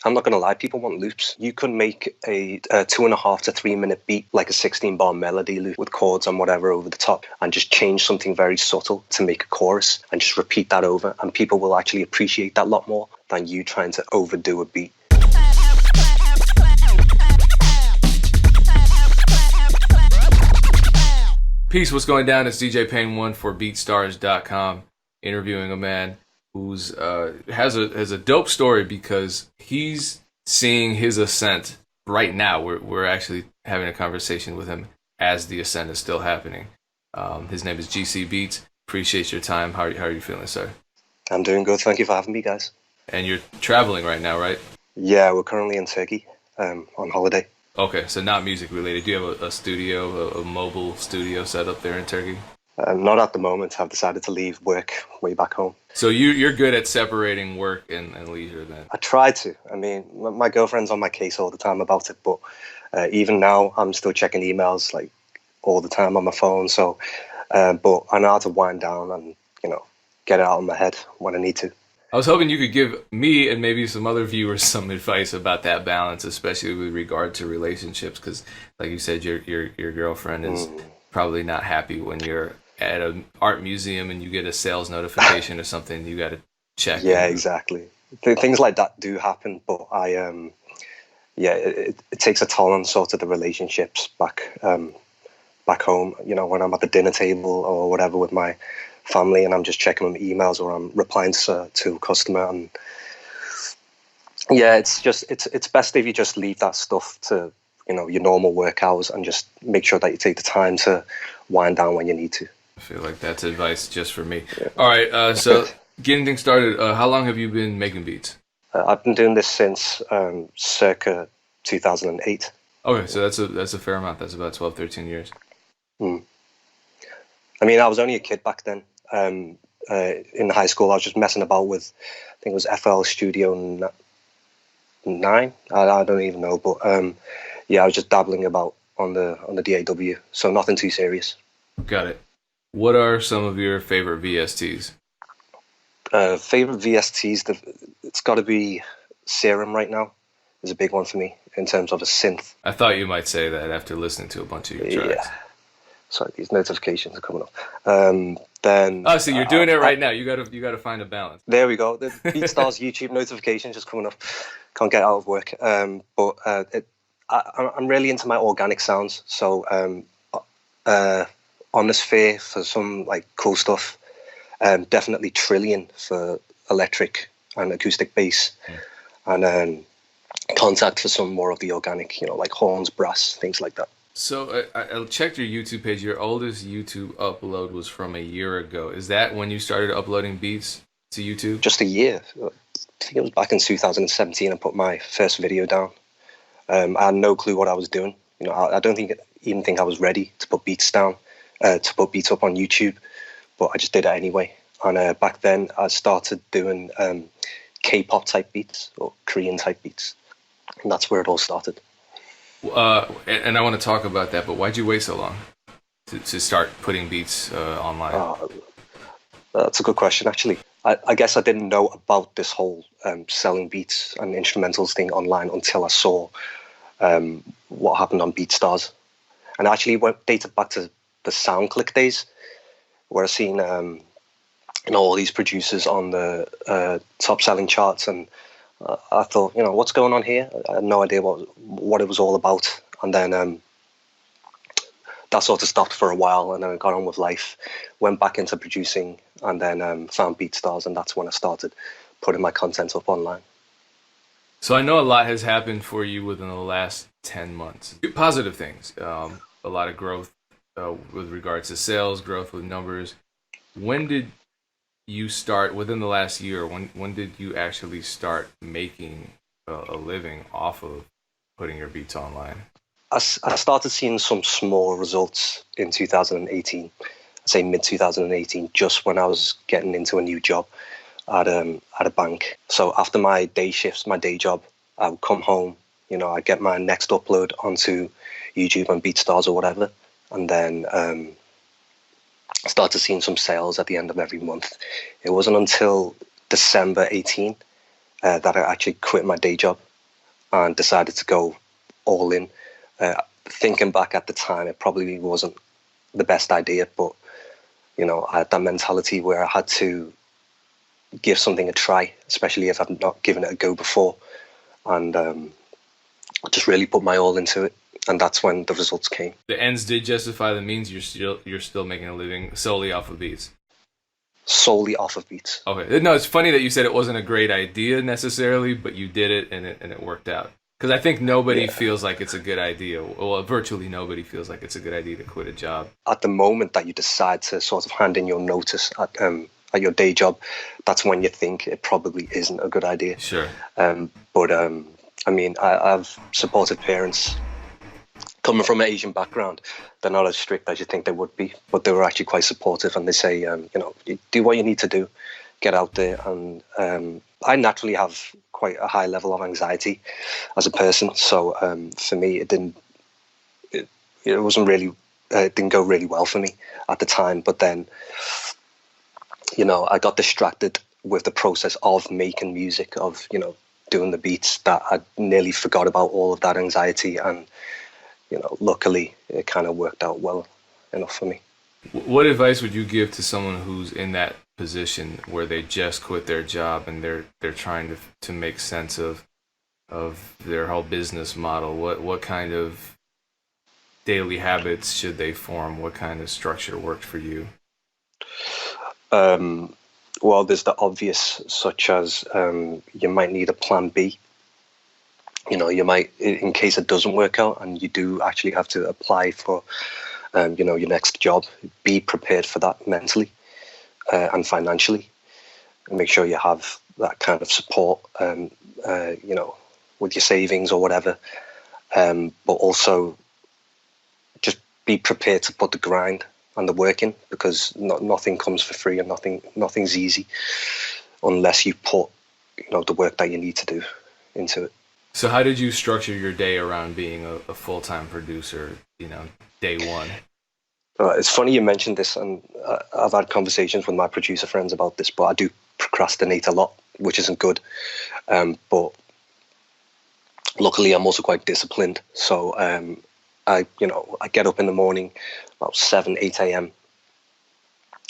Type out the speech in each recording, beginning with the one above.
I'm not going to lie, people want loops. You could make a 2.5 to 3 minute beat, like a 16-bar melody loop with chords and whatever over the top, and just change something very subtle to make a chorus and just repeat that over. And people will actually appreciate that a lot more than you trying to overdo a beat. Peace, what's going down? It's DJ Payne 1 for BeatStars.com, interviewing a man who's has a dope story because he's seeing his ascent right now. We're actually having a conversation with him as the ascent is still happening. His name is GC Beats. Appreciate your time. How are you feeling, sir? I'm doing good. Thank you for having me, guys. And you're traveling right now, right? Yeah, we're currently in Turkey on holiday. Okay, so not music related. Do you have a studio, a mobile studio set up there in Turkey? Not at the moment. I've decided to leave work way back home. So you're good at separating work and leisure then? I try to. I mean, my girlfriend's on my case all the time about it, but even now I'm still checking emails like all the time on my phone. So, but I know how to wind down and, get it out of my head when I need to. I was hoping you could give me and maybe some other viewers some advice about that balance, especially with regard to relationships, because like you said, your girlfriend is probably not happy when you're at an art museum and you get a sales notification or something. You got to check. Yeah, exactly. Things like that do happen, but it takes a toll on sort of the relationships back home. When I'm at the dinner table or whatever with my family and I'm just checking my emails or I'm replying to a customer, and it's best if you just leave that stuff to your normal work hours and just make sure that you take the time to wind down when you need to. I feel like that's advice just for me. Yeah. All right, so getting things started, how long have you been making beats? I've been doing this since circa 2008. Okay, so that's a fair amount. That's about 12, 13 years. I mean, I was only a kid back then. In high school, I was just messing about with, I think it was FL Studio 9. I don't even know, but I was just dabbling about on the DAW, so nothing too serious. Got it. What are some of your favorite VSTs? Favorite VSTs, it's got to be Serum right now. Is a big one for me in terms of a synth. I thought you might say that after listening to a bunch of your tracks. Yeah. Sorry, these notifications are coming up. Then so you're doing it right now. You gotta find a balance. There we go. The BeatStars YouTube notifications just coming up. Can't get out of work. But I'm really into my organic sounds. So Omnisphere for some like cool stuff. Definitely Trillion for electric and acoustic bass, and Contact for some more of the organic, like horns, brass, things like that. So I checked your YouTube page. Your oldest YouTube upload was from a year ago. Is that when you started uploading beats to YouTube? Just a year. I think it was back in 2017 I put my first video down. I had no clue what I was doing. I don't even think I was ready to put beats down, to put beats up on YouTube, but I just did it anyway. And back then I started doing K-pop type beats or Korean type beats. And that's where it all started. And I want to talk about that, but why'd you wait so long to start putting beats online? That's a good question, actually. I guess I didn't know about this whole selling beats and instrumentals thing online until I saw what happened on BeatStars. And actually dated back to the SoundClick days, where I seen all these producers on the top selling charts, and I thought, what's going on here? I had no idea what it was all about. And then that sort of stopped for a while, and then I got on with life, went back into producing, and then found BeatStars, and that's when I started putting my content up online. So I know a lot has happened for you within the last 10 months. Positive things, a lot of growth with regards to sales, growth with numbers. When did you start, within the last year, when did you actually start making a living off of putting your beats online? I started seeing some small results in 2018, I'd say mid-2018, just when I was getting into a new job at a bank. So after my day shifts, my day job, I would come home, I'd get my next upload onto YouTube and BeatStars or whatever, and then started seeing some sales at the end of every month. It wasn't until December 18 that I actually quit my day job and decided to go all in. Thinking back at the time, it probably wasn't the best idea, but I had that mentality where I had to give something a try, especially if I've not given it a go before, and just really put my all into it. And that's when the results came. The ends did justify the means. You're still making a living solely off of beats. Solely off of beats. Okay. No, it's funny that you said it wasn't a great idea necessarily, but you did it and it worked out. Because I think nobody feels like it's a good idea. Well, virtually nobody feels like it's a good idea to quit a job. At the moment that you decide to sort of hand in your notice at your day job, that's when you think it probably isn't a good idea. Sure. But I mean, I've supported parents coming from an Asian background. They're not as strict as you think they would be, but they were actually quite supportive, and they say, you do what you need to do, get out there. And I naturally have quite a high level of anxiety as a person, so for me, it didn't go really well for me at the time. But then, I got distracted with the process of making music, of doing the beats, that I nearly forgot about all of that anxiety. And luckily, it kind of worked out well enough for me. What advice would you give to someone who's in that position where they just quit their job and they're trying to make sense of their whole business model? What kind of daily habits should they form? What kind of structure worked for you? Well, there's the obvious, such as you might need a plan B. You might, in case it doesn't work out and you do actually have to apply for, your next job, be prepared for that mentally and financially, and make sure you have that kind of support, with your savings or whatever. But also just be prepared to put the grind and the work in, because nothing comes for free, and nothing's easy unless you put, the work that you need to do into it. So how did you structure your day around being a full-time producer, day one? It's funny you mentioned this, and I've had conversations with my producer friends about this, but I do procrastinate a lot, which isn't good. But luckily, I'm also quite disciplined. So I get up in the morning about 7, 8 a.m.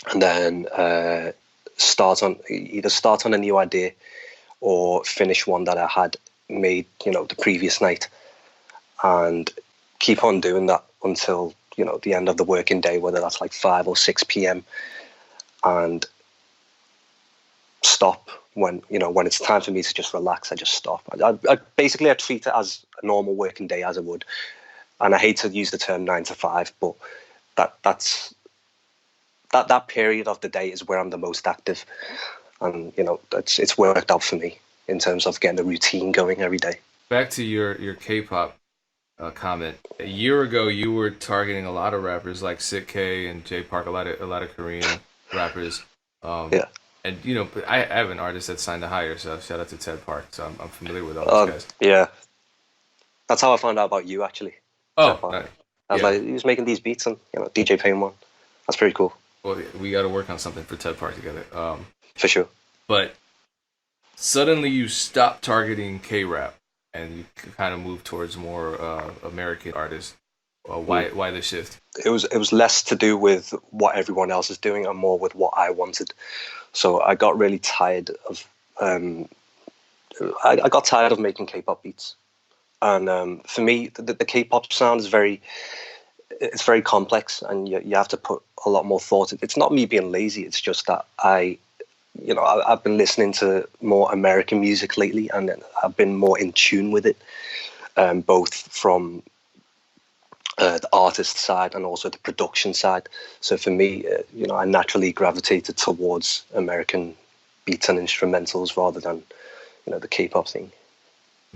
and then start on a new idea or finish one that I had made, the previous night, and keep on doing that until, the end of the working day, whether that's like 5 or 6 p.m. and stop when it's time for me to just relax. I just stop. I basically treat it as a normal working day, as I would. And I hate to use the term 9 to 5, but that period of the day is where I'm the most active, and it's worked out for me in terms of getting the routine going every day. Back to your K-pop comment. A year ago, you were targeting a lot of rappers like Sik K and Jay Park, a lot of Korean rappers. Yeah. And I have an artist that signed to Higher, so shout out to Ted Park. So I'm familiar with all those guys. Yeah, that's how I found out about you, actually. Oh, I was like, he was making these beats, and DJ Pain One. That's pretty cool. Well, we got to work on something for Ted Park together. For sure. But suddenly you stopped targeting K-rap and you kind of moved towards more American artists. Why the shift? It was less to do with what everyone else is doing and more with what I wanted. So I got really tired of I got tired of making K-pop beats. And for me, the K-pop sound is very complex, and you have to put a lot more thought in. It's not me being lazy. It's just that I've been listening to more American music lately, and I've been more in tune with it, both from the artist side and also the production side. So for me, I naturally gravitated towards American beats and instrumentals rather than, the K-pop thing.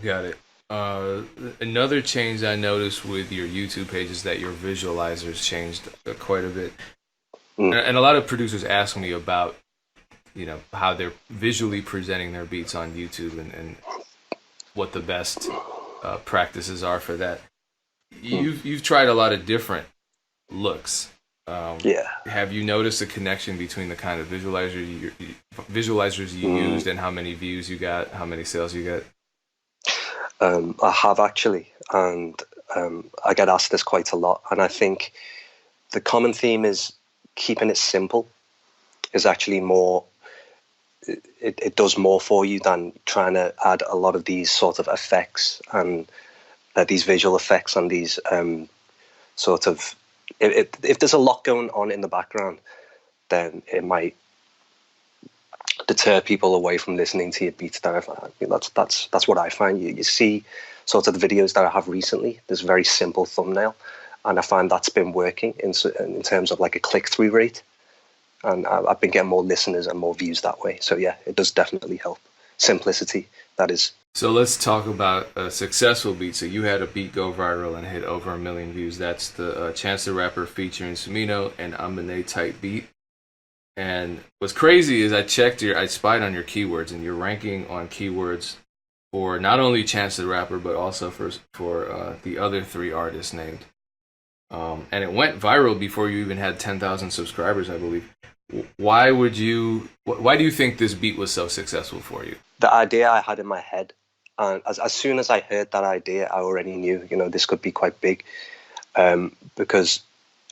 Got it. Another change I noticed with your YouTube page is that your visualizers changed quite a bit. And a lot of producers ask me about, how they're visually presenting their beats on YouTube and what the best practices are for that. You've tried a lot of different looks. Yeah. Have you noticed a connection between the kind of visualizers you used and how many views you got, how many sales you got? I have actually, and I get asked this quite a lot. And I think the common theme is keeping it simple is actually more. It does more for you than trying to add a lot of these sort of effects and these visual effects and these sort of. If there's a lot going on in the background, then it might deter people away from listening to your beats. That's what I find. You see sort of the videos that I have recently. There's a very simple thumbnail, and I find that's been working in terms of like a click-through rate, and I've been getting more listeners and more views that way. So yeah, it does definitely help. Simplicity, that is. So let's talk about a successful beat. So you had a beat go viral and hit over 1 million views. That's the Chance the Rapper featuring Smino and Amine type beat. And what's crazy is I spied on your keywords, and you're ranking on keywords for not only Chance the Rapper, but also for the other 3 artists named. And it went viral before you even had 10,000 subscribers, I believe. Why do you think this beat was so successful for you? The idea I had in my head, and as soon as I heard that idea, I already knew, this could be quite big, because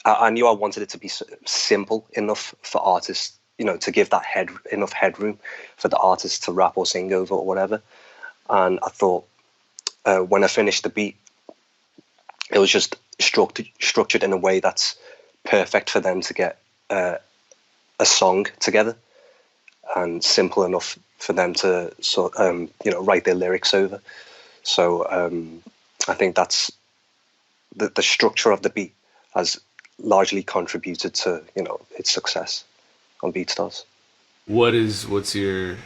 I knew I wanted it to be simple enough for artists, to give that enough headroom for the artist to rap or sing over or whatever. And I thought, when I finished the beat, it was just structured in a way that's perfect for them to get a song together, and simple enough for them to write their lyrics over. So I think that's the structure of the beat has largely contributed to its success on BeatStars. What's your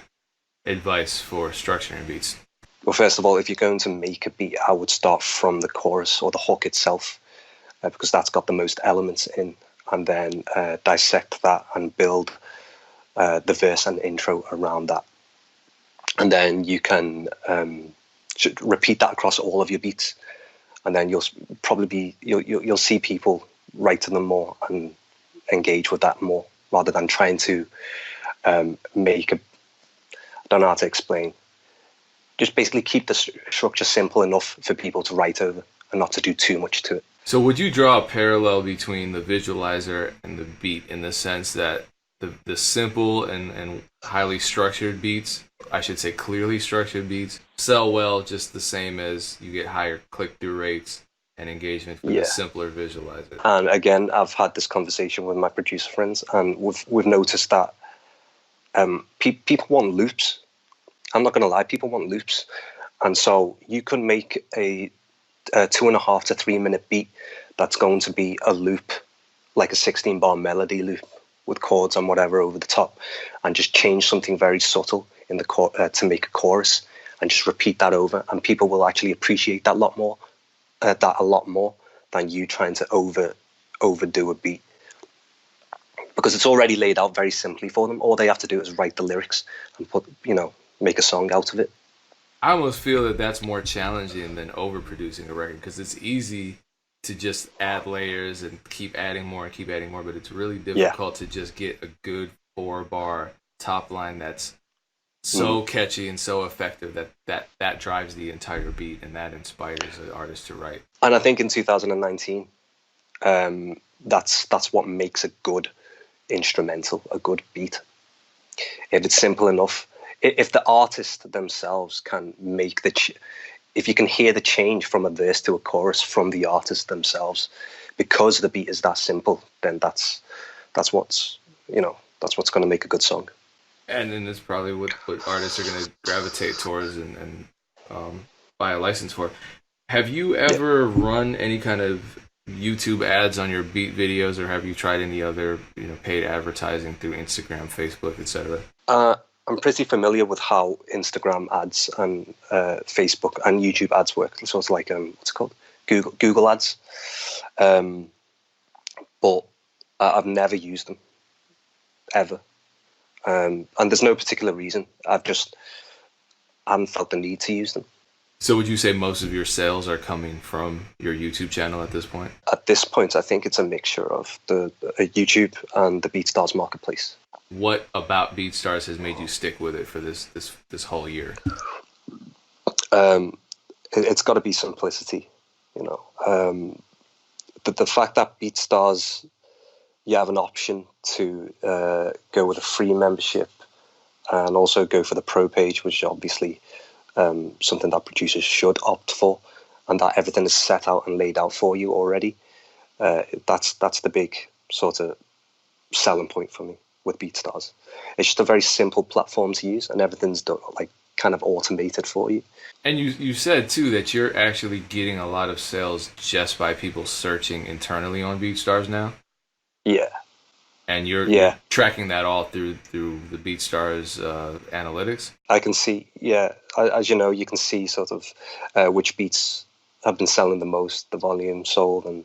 advice for structuring beats? Well, first of all, if you're going to make a beat, I would start from the chorus or the hook itself, because that's got the most elements in, and then dissect that and build the verse and intro around that. And then you can repeat that across all of your beats, and then you'll see people write to them more and engage with that more, rather than trying to make I don't know how to explain. Just basically keep the structure simple enough for people to write over and not to do too much to it. So would you draw a parallel between the visualizer and the beat, in the sense that the simple and highly structured beats, I should say clearly structured beats, sell well just the same as you get higher click-through rates and engagement for the simpler visualizer? And again, I've had this conversation with my producer friends, and we've noticed that people want loops. I'm not going to lie, people want loops. And so you can make a 2.5 to 3 minute beat that's going to be a loop, like a 16-bar melody loop with chords and whatever over the top, and just change something very subtle in the to make a chorus, and just repeat that over, and people will actually appreciate that a lot more than you trying to overdo a beat, because it's already laid out very simply for them. All they have to do is write the lyrics and make a song out of it. I almost feel that that's more challenging than overproducing a record, because it's easy to just add layers and keep adding more, but it's really difficult to just get a good 4-bar top line that's so catchy and so effective that drives the entire beat, and that inspires the artist to write. And I think in 2019, that's what makes a good instrumental, a good beat. If it's simple enough, if the artist themselves can make if you can hear the change from a verse to a chorus from the artist themselves, because the beat is that simple, then that's what's going to make a good song. And then it's probably what artists are going to gravitate towards and buy a license for. Have you ever run any kind of YouTube ads on your beat videos, or have you tried any other paid advertising through Instagram, Facebook, etc.? I'm pretty familiar with how Instagram ads and Facebook and YouTube ads work. So it's like what's it called? Google ads. But I've never used them ever. And there's no particular reason. I haven't felt the need to use them. So would you say most of your sales are coming from your YouTube channel at this point? At this point, I think it's a mixture of the YouTube and the BeatStars marketplace. What about BeatStars has made you stick with it for this whole year? it's got to be simplicity, you know. The fact that BeatStars, you have an option to go with a free membership and also go for the pro page, which is obviously something that producers should opt for, and that everything is set out and laid out for you already. That's the big sort of selling point for me with BeatStars. It's just a very simple platform to use, and everything's done, like, kind of automated for you. And you said too that you're actually getting a lot of sales just by people searching internally on BeatStars now. Yeah. And you're tracking that all through the BeatStars analytics. I can see, as you know, you can see sort of which beats have been selling the most, the volume sold, and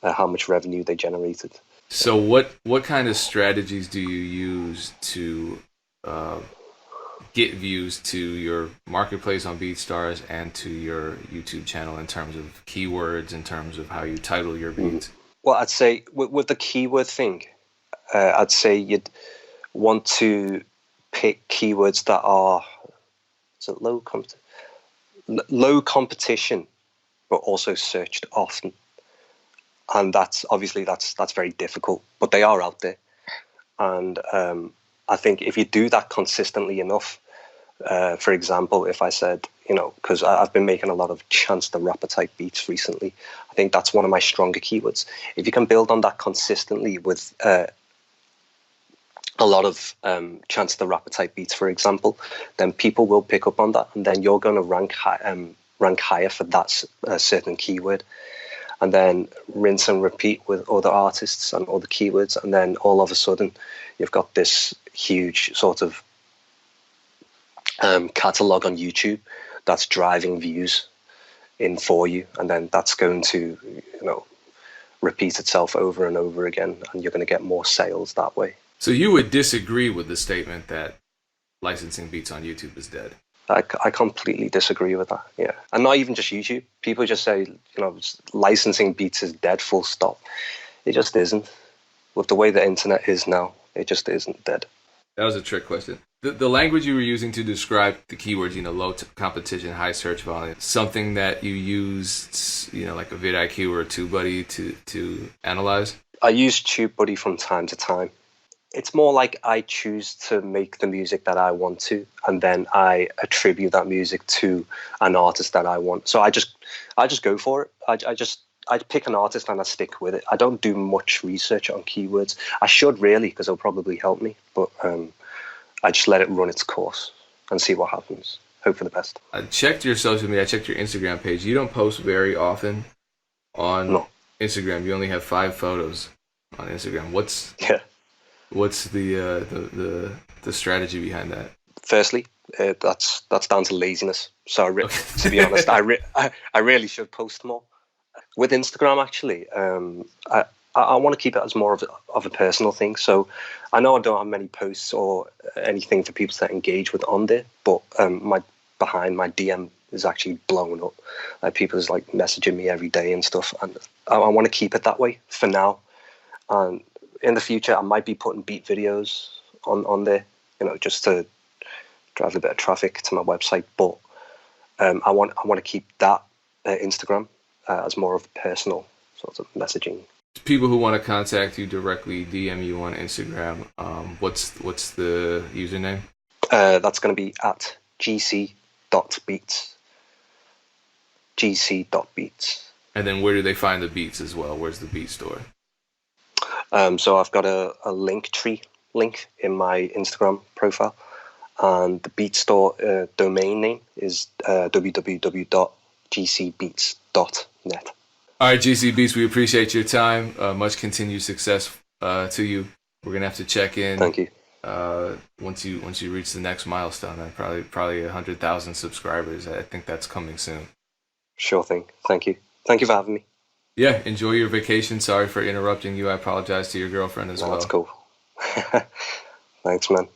how much revenue they generated. So what kind of strategies do you use to get views to your marketplace on BeatStars and to your YouTube channel in terms of keywords, in terms of how you title your beats? Well, I'd say with the keyword thing, I'd say you'd want to pick keywords that are low competition, but also searched often. And that's very difficult, but they are out there. And I think if you do that consistently enough, for example, if I said, you know, because I've been making a lot of Chance the Rapper type beats recently, I think that's one of my stronger keywords. If you can build on that consistently with a lot of Chance the Rapper type beats, for example, then people will pick up on that, and then you're going to rank higher for that certain keyword. And then rinse and repeat with other artists and other keywords, and then all of a sudden you've got this huge sort of catalog on YouTube that's driving views in for you, and then that's going to, you know, repeat itself over and over again, and you're going to get more sales that way. So you would disagree with the statement that licensing beats on YouTube is dead? I completely disagree with that. Yeah, and not even just YouTube. People just say, you know, licensing beats is dead, full stop. It just isn't. With the way the internet is now, it just isn't dead. That was a trick question. The language you were using to describe the keywords, you know, low competition, high search volume, something that you use, you know, like a vidIQ or a TubeBuddy to analyze? I use TubeBuddy from time to time. It's more like I choose to make the music that I want to, and then I attribute that music to an artist that I want. So I just go for it. I pick an artist and I stick with it. I don't do much research on keywords. I should really, because it'll probably help me, but I just let it run its course and see what happens. Hope for the best. I checked your social media. I checked your Instagram page. You don't post very often on Instagram. You only have 5 photos on Instagram. What's the strategy behind that? Firstly, that's down to laziness. So to be honest, I really should post more. With Instagram, actually, I want to keep it as more of a personal thing. So I know I don't have many posts or anything for people to engage with on there, but my DM is actually blowing up. People is like messaging me every day and stuff, and I want to keep it that way for now. And in the future, I might be putting beat videos on there, you know, just to drive a bit of traffic to my website. But I want to keep that Instagram as more of personal sort of messaging. People who want to contact you directly, DM you on Instagram. What's the username? That's going to be at gc.beats. gc.beats. And then where do they find the beats as well? Where's the beat store? So I've got a Linktree link in my Instagram profile, and the beat store domain name is www.gcbeats.net. All right, GC Beats, we appreciate your time. Much continued success to you. We're gonna have to check in. Thank you. Once you reach the next milestone, probably 100,000 subscribers. I think that's coming soon. Sure thing. Thank you. Thank you for having me. Yeah, enjoy your vacation. Sorry for interrupting you. I apologize to your girlfriend as well. That's cool. Thanks, man.